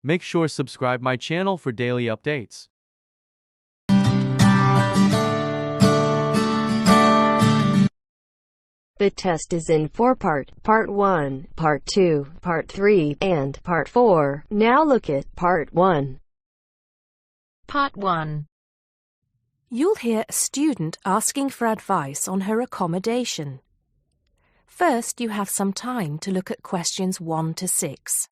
Make sure subscribe my channel for daily updates. The test is in 4-part, Part 1, Part 2, Part 3, and Part 4. Now look at Part 1. Part 1. You'll hear a student asking for advice on her accommodation. First, you have some time to look at questions 1 to 6.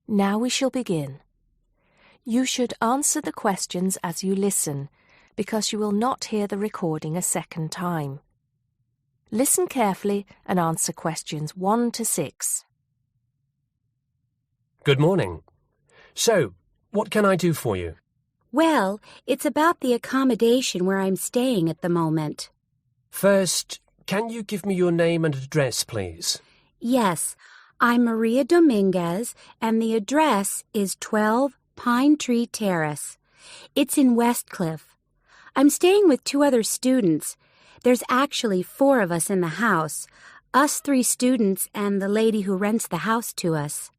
Now we shall begin. You should answer the questions as you listen, because you will not hear the recording a second time. Listen carefully and answer questions 1 to 6. Good morning. So, what can I do for you? Well, it's about the accommodation where I'm staying at the moment. First, can you give me your name and address, please? Yes, I'm Maria Dominguez, and the address is 12 Pine Tree Terrace. It's in Westcliff. I'm staying with 2 other students. There's actually 4 of us in the house, us 3 students and the lady who rents the house to us.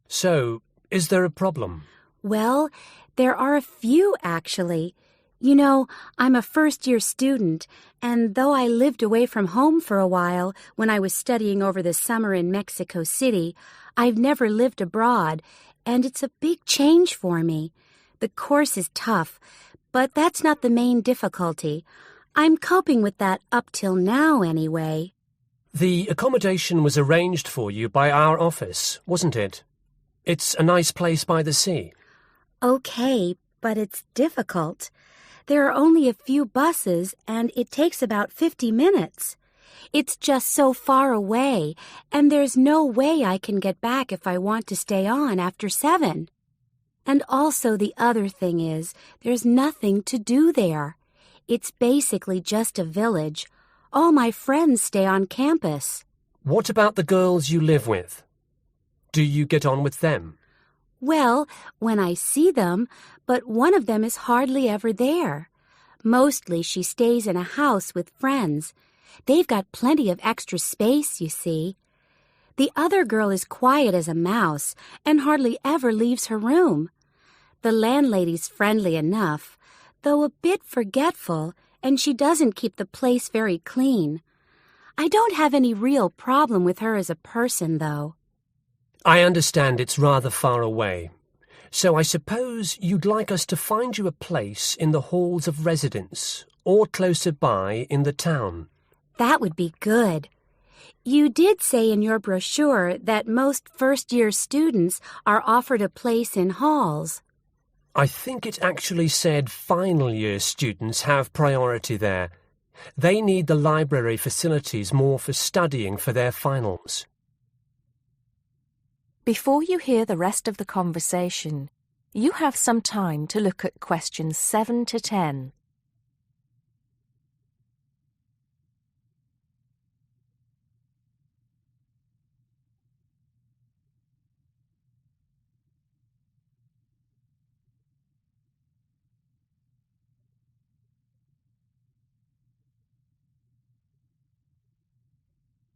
So, is there a problem? Well, there are a few, actually. You know, I'm a first-year student, and though I lived away from home for a while when I was studying over the summer in Mexico City, I've never lived abroad, and it's a big change for me. The course is tough, but that's not the main difficulty. I'm coping with that up till now, anyway. The accommodation was arranged for you by our office, wasn't it? It's a nice place by the sea. Okay, but it's difficult. There are only a few buses, and it takes about 50 minutes. It's just so far away, and there's no way I can get back if I want to stay on after 7. And also the other thing is, there's nothing to do there. It's basically just a village. All my friends stay on campus. What about the girls you live with? Do you get on with them? Well, when I see them, but one of them is hardly ever there. Mostly she stays in a house with friends. They've got plenty of extra space, you see. The other girl is quiet as a mouse and hardly ever leaves her room. The landlady's friendly enough, though a bit forgetful, and she doesn't keep the place very clean. I don't have any real problem with her as a person, though. I understand it's rather far away, so I suppose you'd like us to find you a place in the halls of residence or closer by in the town. That would be good. You did say in your brochure that most first-year students are offered a place in halls. I think it actually said final-year students have priority there. They need the library facilities more for studying for their finals. Before you hear the rest of the conversation, you have some time to look at questions 7 to 10.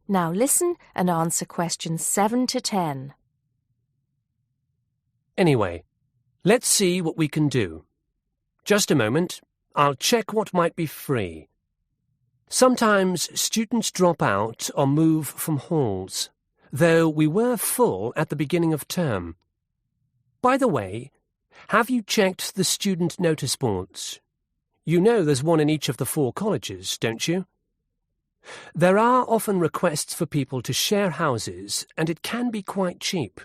Now listen and answer questions 7 to 10. Anyway, let's see what we can do. Just a moment, I'll check what might be free. Sometimes students drop out or move from halls, though we were full at the beginning of term. By the way, have you checked the student notice boards? You know there's one in each of the 4 colleges, don't you? There are often requests for people to share houses, and it can be quite cheap.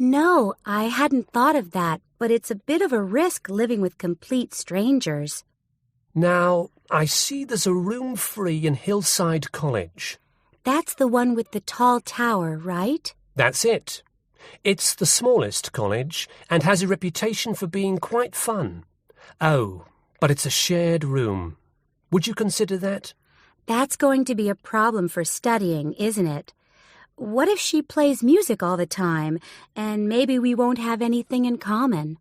No, I hadn't thought of that, but it's a bit of a risk living with complete strangers. Now, I see there's a room free in Hillside College. That's the one with the tall tower, right? That's it. It's the smallest college and has a reputation for being quite fun. Oh, but it's a shared room. Would you consider that? That's going to be a problem for studying, isn't it? what if she plays music all the time, and maybe we won't have anything in common?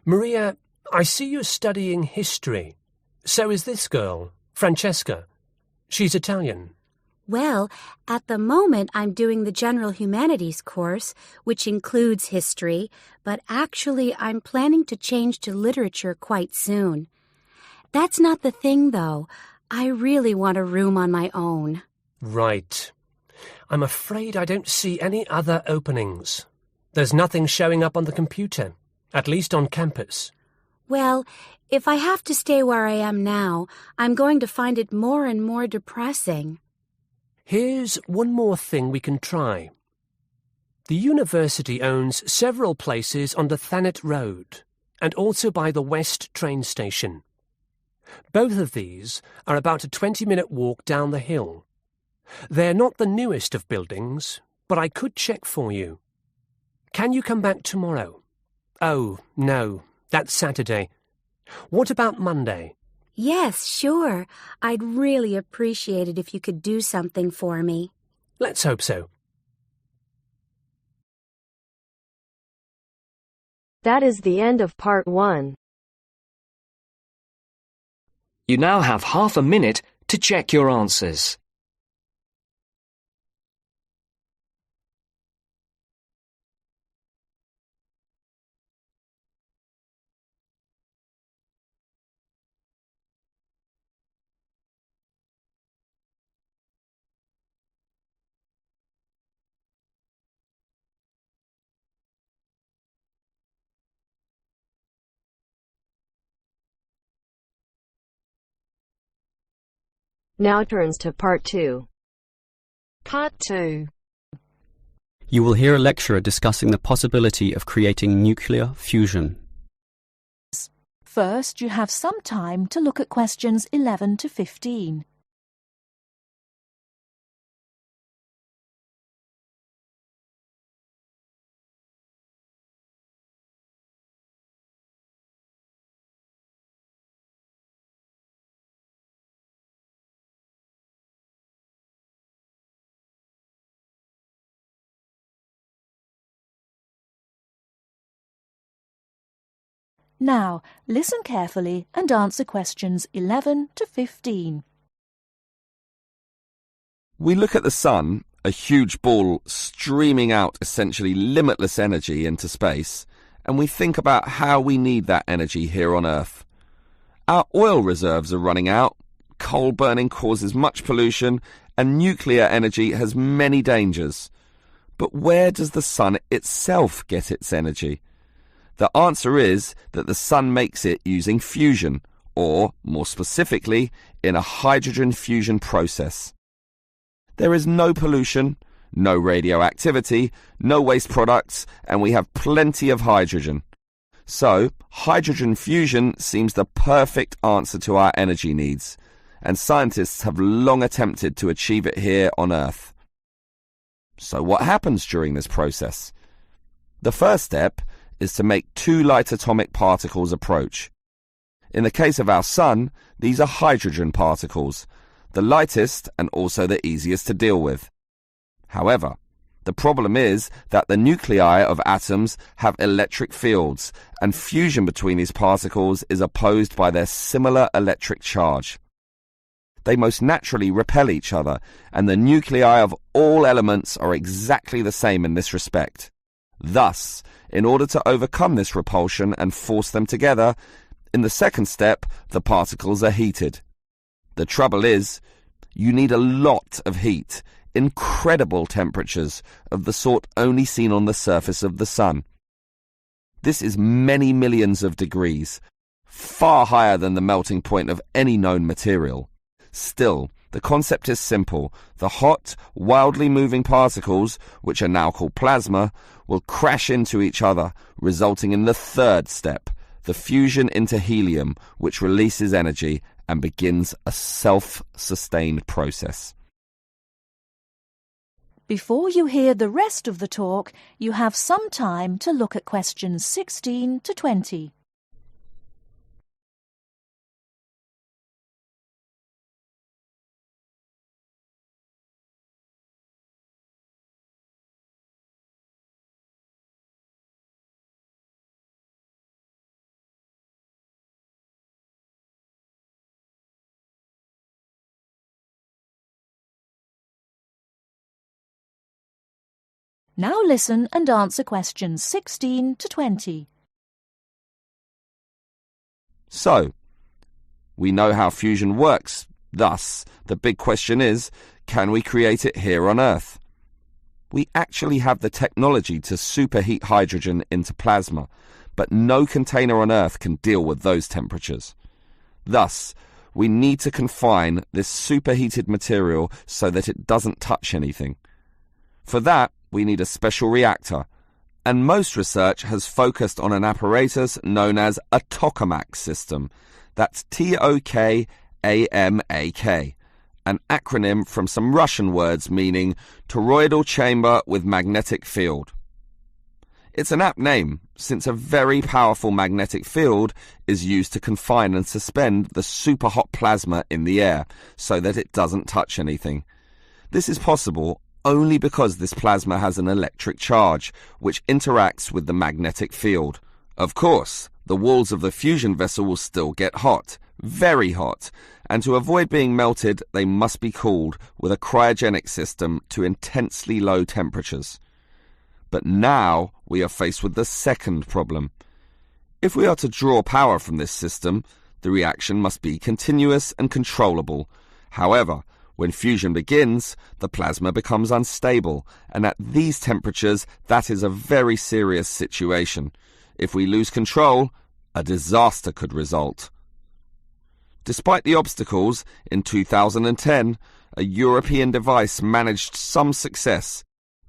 Maria, I see you're studying history. So is this girl, Francesca. She's Italian. Well, at the moment I'm doing the General Humanities course, which includes history, but actually I'm planning to change to literature quite soon. That's not the thing, though. I really want a room on my own. Right. I'm afraid I don't see any other openings. There's nothing showing up on the computer, at least on campus. Well, if I have to stay where I am now, I'm going to find it more and more depressing. Here's one more thing we can try. The university owns several places on the Thanet Road and also by the West train station. Both of these are about a 20-minute walk down the hill. They're not the newest of buildings, but I could check for you. Can you come back tomorrow? Oh, no, that's Saturday. What about Monday? Yes, sure. I'd really appreciate it if you could do something for me. Let's hope so. That is the end of part 1. You now have half a minute to check your answers. Now turns to part 2. Part 2. You will hear a lecturer discussing the possibility of creating nuclear fusion. First, you have some time to look at questions 11 to 15. Now, listen carefully and answer questions 11 to 15. We look at the sun, a huge ball streaming out essentially limitless energy into space, and we think about how we need that energy here on Earth. Our oil reserves are running out, coal burning causes much pollution, and nuclear energy has many dangers. But where does the sun itself get its energy? The answer is that the sun makes it using fusion, or, more specifically, in a hydrogen fusion process. There is no pollution, no radioactivity, no waste products, and we have plenty of hydrogen. So, hydrogen fusion seems the perfect answer to our energy needs, and scientists have long attempted to achieve it here on Earth. So what happens during this process? The first step is to make two light atomic particles approach. In the case of our sun, these are hydrogen particles, the lightest and also the easiest to deal with. However, the problem is that the nuclei of atoms have electric fields, and fusion between these particles is opposed by their similar electric charge. They most naturally repel each other, and the nuclei of all elements are exactly the same in this respect. Thus, in order to overcome this repulsion and force them together, in the second step, the particles are heated. The trouble is, you need a lot of heat, incredible temperatures of the sort only seen on the surface of the sun. This is many millions of degrees, far higher than the melting point of any known material. Still, the concept is simple. The hot, wildly moving particles, which are now called plasma, will crash into each other, resulting in the third step, the fusion into helium, which releases energy and begins a self-sustained process. Before you hear the rest of the talk, you have some time to look at questions 16 to 20. Now listen and answer questions 16 to 20. So, we know how fusion works. Thus, the big question is, can we create it here on Earth? We actually have the technology to superheat hydrogen into plasma, but no container on Earth can deal with those temperatures. Thus, we need to confine this superheated material so that it doesn't touch anything. For that, we need a special reactor, and most research has focused on an apparatus known as a tokamak system. That's Tokamak, an acronym from some Russian words meaning toroidal chamber with magnetic field. It's an apt name, since a very powerful magnetic field is used to confine and suspend the superhot plasma in the air so that it doesn't touch anything. This is possible only because this plasma has an electric charge, which interacts with the magnetic field. Of course, the walls of the fusion vessel will still get hot, very hot, and to avoid being melted, they must be cooled with a cryogenic system to intensely low temperatures. But now we are faced with the second problem. If we are to draw power from this system, the reaction must be continuous and controllable. However, when fusion begins, the plasma becomes unstable, and at these temperatures, that is a very serious situation. If we lose control, a disaster could result. Despite the obstacles, in 2010, a European device managed some success,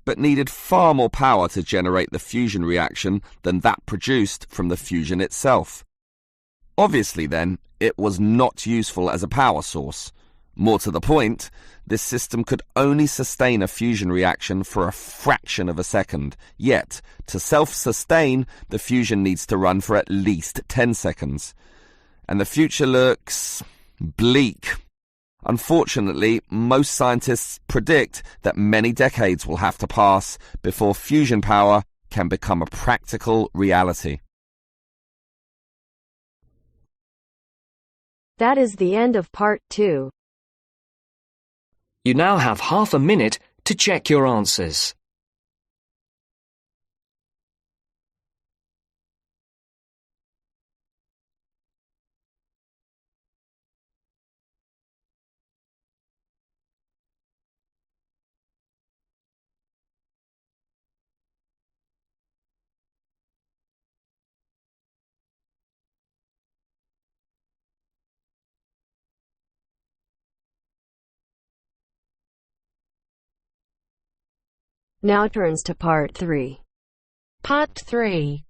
but needed far more power to generate the fusion reaction than that produced from the fusion itself. Obviously, then, it was not useful as a power source. More to the point, this system could only sustain a fusion reaction for a fraction of a second. Yet, to self-sustain, the fusion needs to run for at least 10 seconds. And the future looks bleak. Unfortunately, most scientists predict that many decades will have to pass before fusion power can become a practical reality. That is the end of part 2. You now have half a minute to check your answers. Now turns to part 3. Part 3.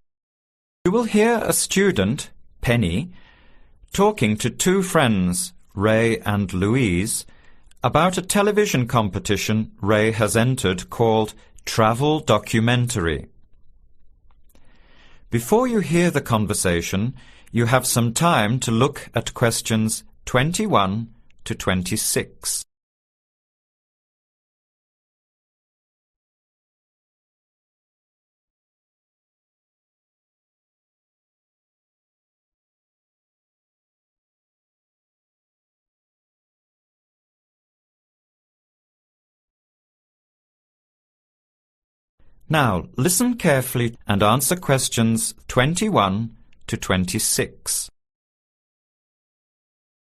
You will hear a student, Penny, talking to two friends, Ray and Louise, about a television competition Ray has entered called Travel Documentary. Before you hear the conversation, you have some time to look at questions 21 to 26. Now, listen carefully and answer questions 21 to 26.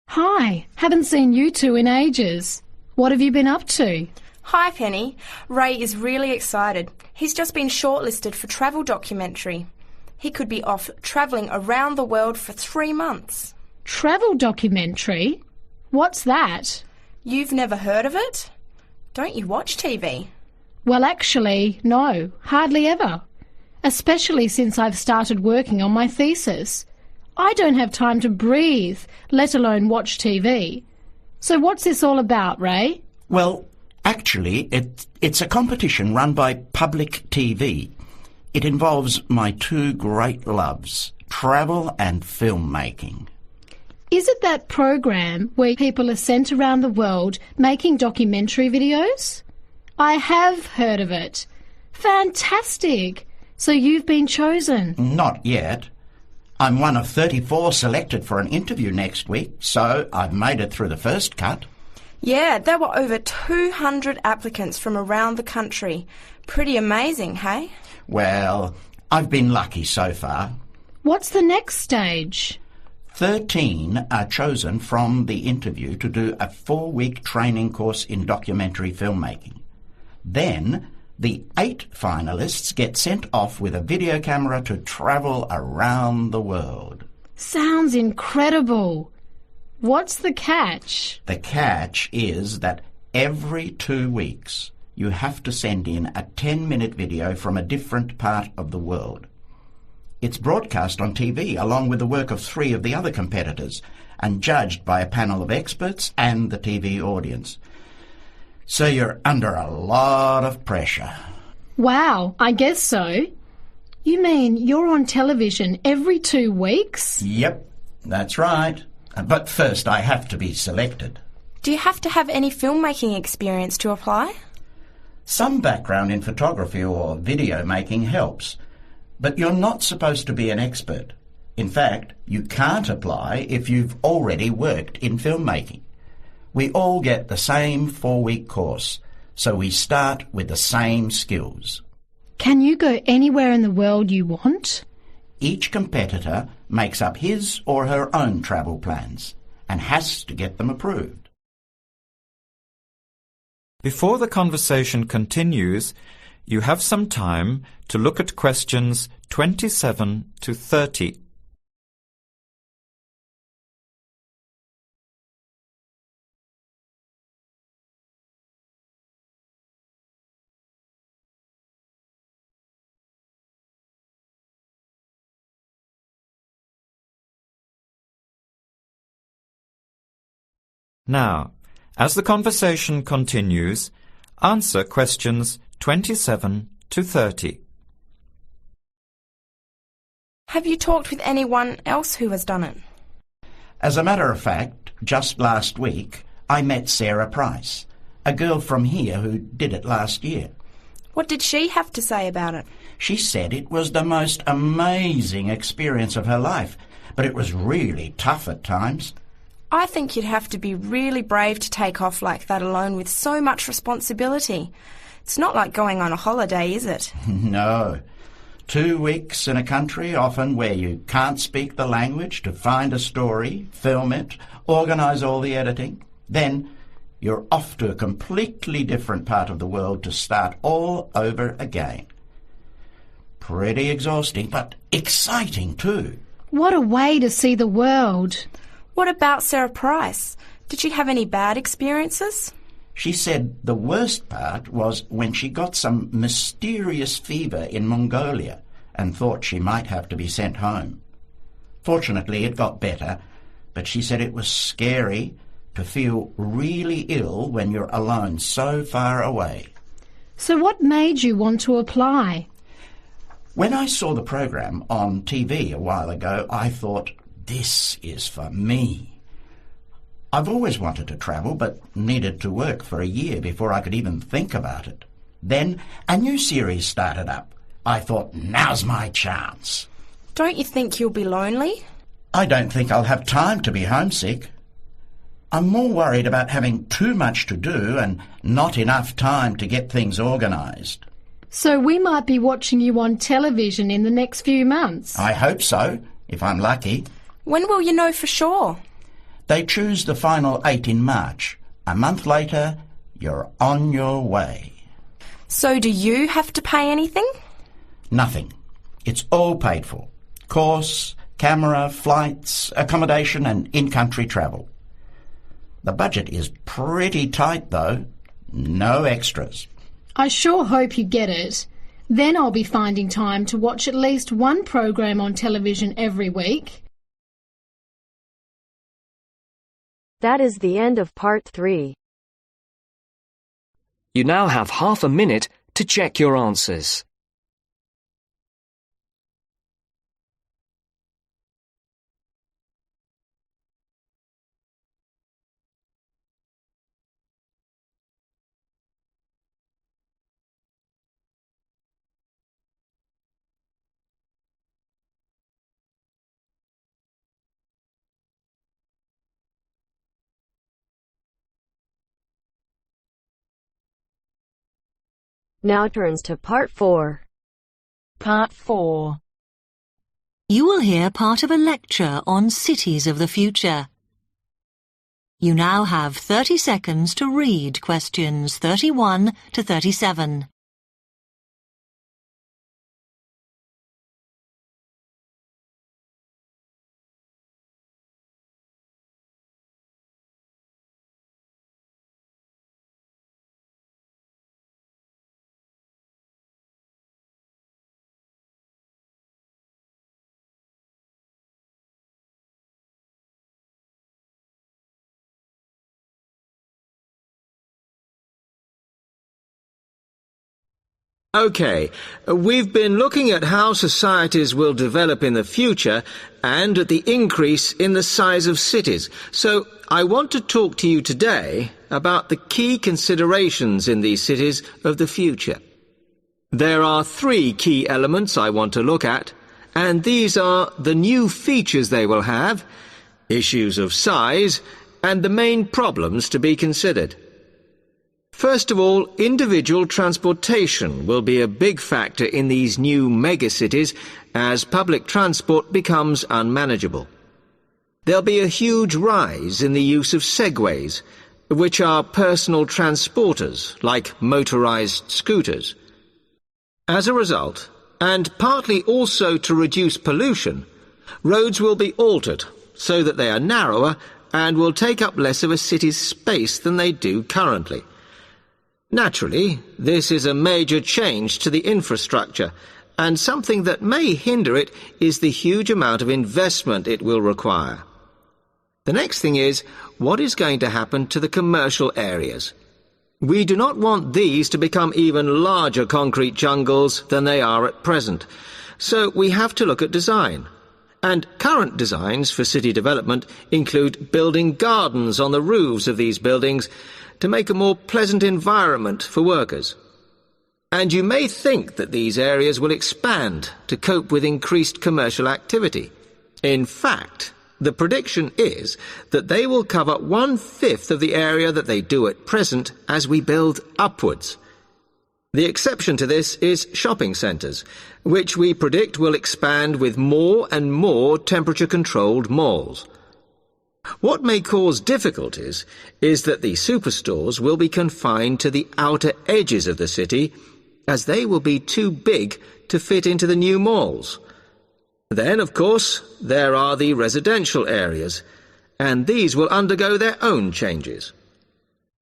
Hi, haven't seen you two in ages. What have you been up to? Hi, Penny. Ray is really excited. He's just been shortlisted for Travel Documentary. He could be off travelling around the world for 3 months. Travel Documentary? What's that? You've never heard of it? Don't you watch TV? Well, actually, no, hardly ever. Especially since I've started working on my thesis. I don't have time to breathe, let alone watch TV. So what's this all about, Ray? Well, actually, it's a competition run by public TV. It involves my two great loves, travel and filmmaking. Is it that program where people are sent around the world making documentary videos? I have heard of it. Fantastic! So you've been chosen? Not yet. I'm one of 34 selected for an interview next week, so I've made it through the first cut. Yeah, there were over 200 applicants from around the country. Pretty amazing, hey? Well, I've been lucky so far. What's the next stage? 13 are chosen from the interview to do a 4-week training course in documentary filmmaking. Then, the 8 finalists get sent off with a video camera to travel around the world. Sounds incredible. What's the catch? The catch is that every 2 weeks you have to send in a 10-minute video from a different part of the world. It's broadcast on TV along with the work of 3 of the other competitors and judged by a panel of experts and the TV audience. So you're under a lot of pressure. Wow, I guess so. You mean you're on television every 2 weeks? Yep, that's right. But first I have to be selected. Do you have to have any filmmaking experience to apply? Some background in photography or video making helps, but you're not supposed to be an expert. In fact, you can't apply if you've already worked in filmmaking. We all get the same 4-week course, so we start with the same skills. Can you go anywhere in the world you want? Each competitor makes up his or her own travel plans and has to get them approved. Before the conversation continues, you have some time to look at questions 27 to 30. Now, as the conversation continues, answer questions 27 to 30. Have you talked with anyone else who has done it? As a matter of fact, just last week I met Sarah Price, a girl from here who did it last year. What did she have to say about it? She said it was the most amazing experience of her life, but it was really tough at times. I think you'd have to be really brave to take off like that alone with so much responsibility. It's not like going on a holiday, is it? No. 2 weeks in a country often where you can't speak the language to find a story, film it, organise all the editing. Then you're off to a completely different part of the world to start all over again. Pretty exhausting, but exciting too. What a way to see the world. What about Sarah Price? Did she have any bad experiences? She said the worst part was when she got some mysterious fever in Mongolia and thought she might have to be sent home. Fortunately, it got better, but she said it was scary to feel really ill when you're alone so far away. So what made you want to apply? When I saw the program on TV a while ago, I thought, this is for me. I've always wanted to travel, but needed to work for a year before I could even think about it. Then a new series started up. I thought, now's my chance. Don't you think you'll be lonely? I don't think I'll have time to be homesick. I'm more worried about having too much to do and not enough time to get things organised. So we might be watching you on television in the next few months? I hope so, if I'm lucky. When will you know for sure? They choose the final 8 in March. A month later, you're on your way. So do you have to pay anything? Nothing. It's all paid for. Course, camera, flights, accommodation and in-country travel. The budget is pretty tight though. No extras. I sure hope you get it. Then I'll be finding time to watch at least one program on television every week. That is the end of part 3. You now have half a minute to check your answers. Now turns to Part 4. Part 4. You will hear part of a lecture on cities of the future. You now have 30 seconds to read questions 31 to 37. OK, we've been looking at how societies will develop in the future and at the increase in the size of cities. So I want to talk to you today about the key considerations in these cities of the future. There are 3 key elements I want to look at, and these are the new features they will have, issues of size, and the main problems to be considered. First of all, individual transportation will be a big factor in these new megacities as public transport becomes unmanageable. There'll be a huge rise in the use of segways, which are personal transporters, like motorized scooters. As a result, and partly also to reduce pollution, roads will be altered so that they are narrower and will take up less of a city's space than they do currently. Naturally, this is a major change to the infrastructure, and something that may hinder it is the huge amount of investment it will require. The next thing is, what is going to happen to the commercial areas? We do not want these to become even larger concrete jungles than they are at present, so we have to look at design. And current designs for city development include building gardens on the roofs of these buildings to make a more pleasant environment for workers. And you may think that these areas will expand to cope with increased commercial activity. In fact, the prediction is that they will cover 1/5 of the area that they do at present as we build upwards. The exception to this is shopping centres, which we predict will expand with more and more temperature-controlled malls. What may cause difficulties is that the superstores will be confined to the outer edges of the city, as they will be too big to fit into the new malls. Then, of course, there are the residential areas, and these will undergo their own changes.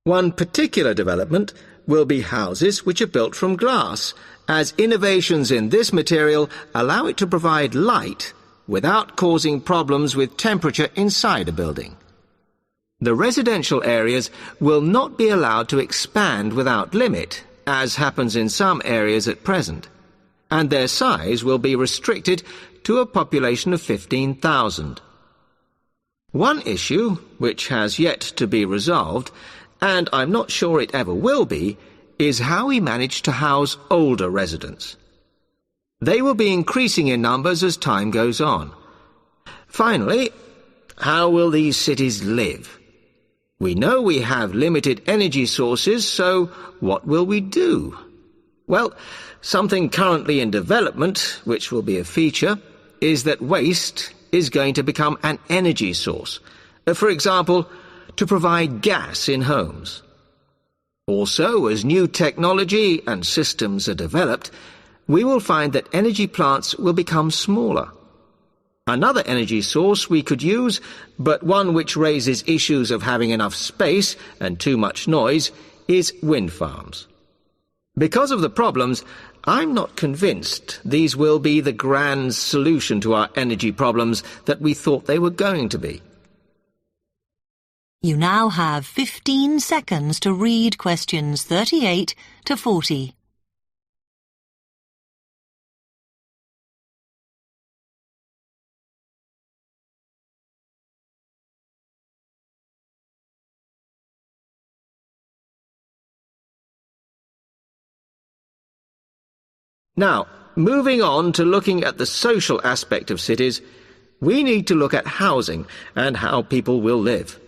One particular development will be houses which are built from glass, as innovations in this material allow it to provide light without causing problems with temperature inside a building. The residential areas will not be allowed to expand without limit, as happens in some areas at present, and their size will be restricted to a population of 15,000. One issue, which has yet to be resolved, and I'm not sure it ever will be, is how we manage to house older residents. They will be increasing in numbers as time goes on. Finally, how will these cities live? We know we have limited energy sources, so what will we do? Well, something currently in development, which will be a feature, is that waste is going to become an energy source. For example, to provide gas in homes. Also, as new technology and systems are developed, we will find that energy plants will become smaller. Another energy source we could use, but one which raises issues of having enough space and too much noise, is wind farms. Because of the problems, I'm not convinced these will be the grand solution to our energy problems that we thought they were going to be. You now have 15 seconds to read questions 38 to 40. Now, moving on to looking at the social aspect of cities, we need to look at housing and how people will live.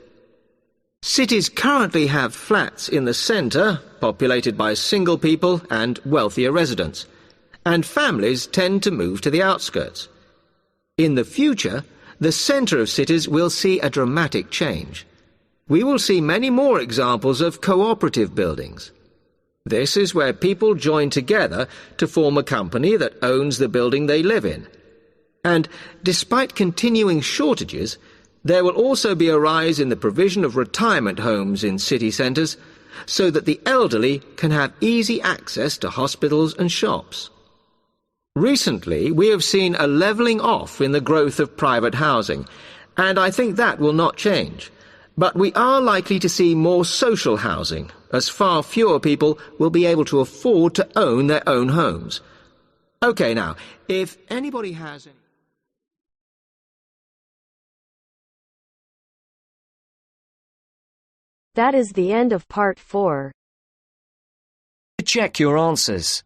Cities currently have flats in the centre, populated by single people and wealthier residents, and families tend to move to the outskirts. In the future, the centre of cities will see a dramatic change. We will see many more examples of cooperative buildings. This is where people join together to form a company that owns the building they live in. And despite continuing shortages, there will also be a rise in the provision of retirement homes in city centres, so that the elderly can have easy access to hospitals and shops. Recently, we have seen a levelling off in the growth of private housing, and I think that will not change. But we are likely to see more social housing, as far fewer people will be able to afford to own their own homes. OK, now, if anybody has any... That is the end of part 4. To check your answers,